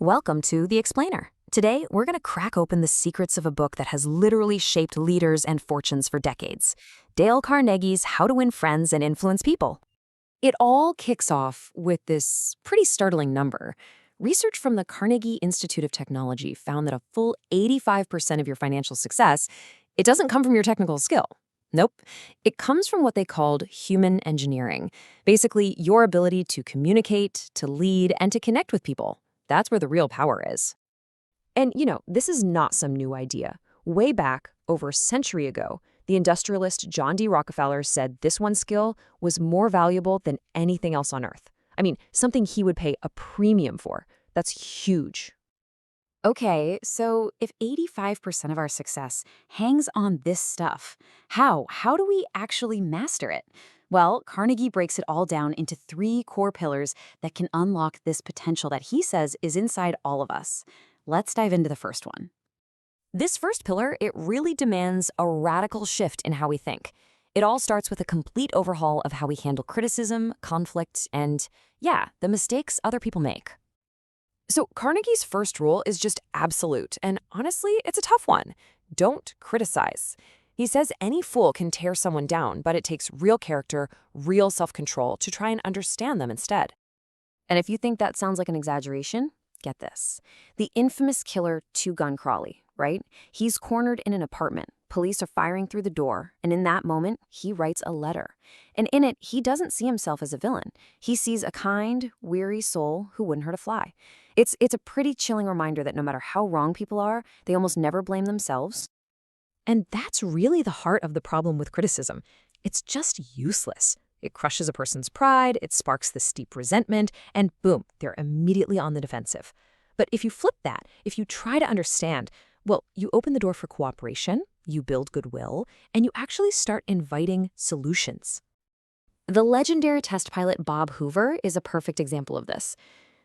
Welcome to The Explainer. Today, we're going to crack open the secrets of a book that has literally shaped leaders and fortunes for decades. Dale Carnegie's How to Win Friends and Influence People. It all kicks off with this pretty startling number. Research from the Carnegie Institute of Technology found that a full 85% of your financial success, it doesn't come from your technical skill. Nope. It comes from what they called human engineering. Basically, your ability to communicate, to lead, and to connect with people. That's where the real power is. And, this is not some new idea. Way back, over a century ago, the industrialist John D. Rockefeller said this one skill was more valuable than anything else on Earth. I mean, something he would pay a premium for. That's huge. Okay, so if 85% of our success hangs on this stuff, how do we actually master it? Well, Carnegie breaks it all down into 3 core pillars that can unlock this potential that he says is inside all of us. Let's dive into the first one. This first pillar, it really demands a radical shift in how we think. It all starts with a complete overhaul of how we handle criticism, conflict, and, the mistakes other people make. So Carnegie's first rule is just absolute, and honestly, it's a tough one. Don't criticize. He says any fool can tear someone down, but it takes real character, real self-control to try and understand them instead. And if you think that sounds like an exaggeration, get this. The infamous killer Two Gun Crawley, right? He's cornered in an apartment. Police are firing through the door, and in that moment, he writes a letter. And in it, he doesn't see himself as a villain. He sees a kind, weary soul who wouldn't hurt a fly. It's a pretty chilling reminder that no matter how wrong people are, they almost never blame themselves. And that's really the heart of the problem with criticism. It's just useless. It crushes a person's pride, it sparks this deep resentment, and boom, they're immediately on the defensive. But if you flip that, if you try to understand, well, you open the door for cooperation, you build goodwill, and you actually start inviting solutions. The legendary test pilot Bob Hoover is a perfect example of this.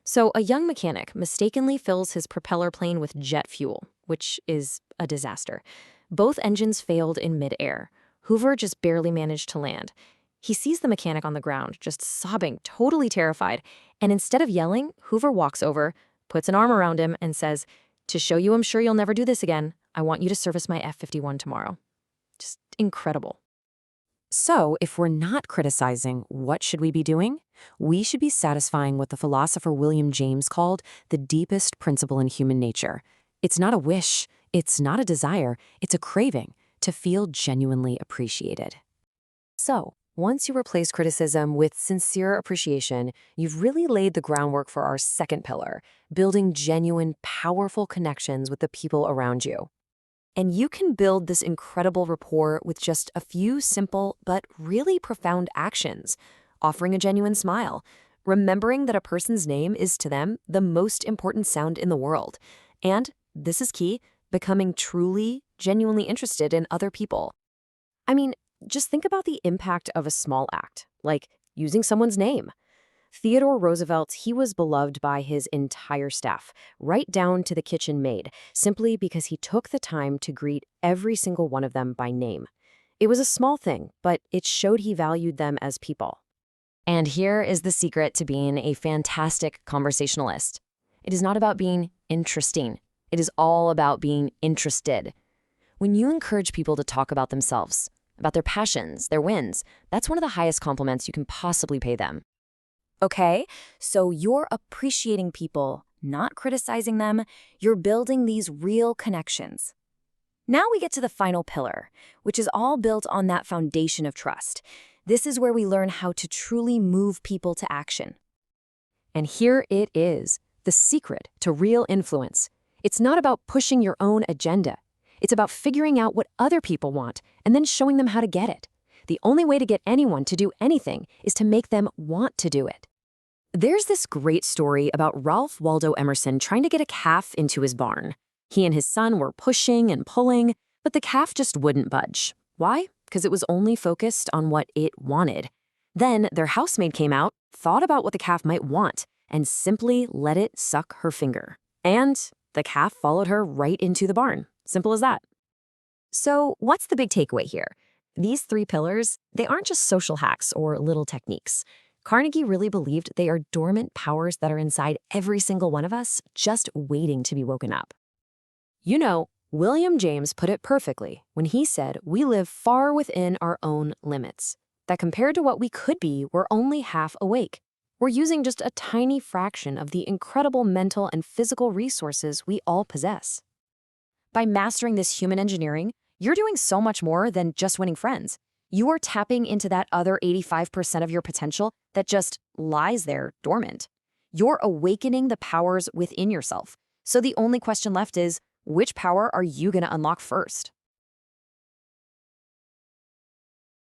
So a young mechanic mistakenly fills his propeller plane with jet fuel, which is a disaster. Both engines failed in midair. Hoover just barely managed to land. He sees the mechanic on the ground, just sobbing, totally terrified. And instead of yelling, Hoover walks over, puts an arm around him, and says, "To show you I'm sure you'll never do this again, I want you to service my F-51 tomorrow." Just incredible. So, if we're not criticizing, what should we be doing? We should be satisfying what the philosopher William James called the deepest principle in human nature. It's not a wish, it's not a desire, it's a craving to feel genuinely appreciated. So, once you replace criticism with sincere appreciation, you've really laid the groundwork for our second pillar, building genuine, powerful connections with the people around you. And you can build this incredible rapport with just a few simple but really profound actions. Offering a genuine smile, remembering that a person's name is to them the most important sound in the world. And, this is key, becoming truly, genuinely interested in other people. I mean, just think about the impact of a small act, like using someone's name. Theodore Roosevelt, he was beloved by his entire staff, right down to the kitchen maid, simply because he took the time to greet every single one of them by name. It was a small thing, but it showed he valued them as people. And here is the secret to being a fantastic conversationalist. It is not about being interesting. It is all about being interested. When you encourage people to talk about themselves, about their passions, their wins, that's one of the highest compliments you can possibly pay them. Okay, so you're appreciating people, not criticizing them. You're building these real connections. Now we get to the final pillar, which is all built on that foundation of trust. This is where we learn how to truly move people to action. And here it is, the secret to real influence. It's not about pushing your own agenda. It's about figuring out what other people want and then showing them how to get it. The only way to get anyone to do anything is to make them want to do it. There's this great story about Ralph Waldo Emerson trying to get a calf into his barn. He and his son were pushing and pulling, but the calf just wouldn't budge. Why? Because it was only focused on what it wanted. Then their housemaid came out, thought about what the calf might want, and simply let it suck her finger. And the calf followed her right into the barn. Simple as that. So what's the big takeaway here? These 3 pillars, they aren't just social hacks or little techniques. Carnegie really believed they are dormant powers that are inside every single one of us, just waiting to be woken up. You know, William James put it perfectly when he said we live far within our own limits, that compared to what we could be, we're only half awake. We're using just a tiny fraction of the incredible mental and physical resources we all possess. By mastering this human engineering, you're doing so much more than just winning friends. You are tapping into that other 85% of your potential that just lies there dormant. You're awakening the powers within yourself. So the only question left is, which power are you going to unlock first?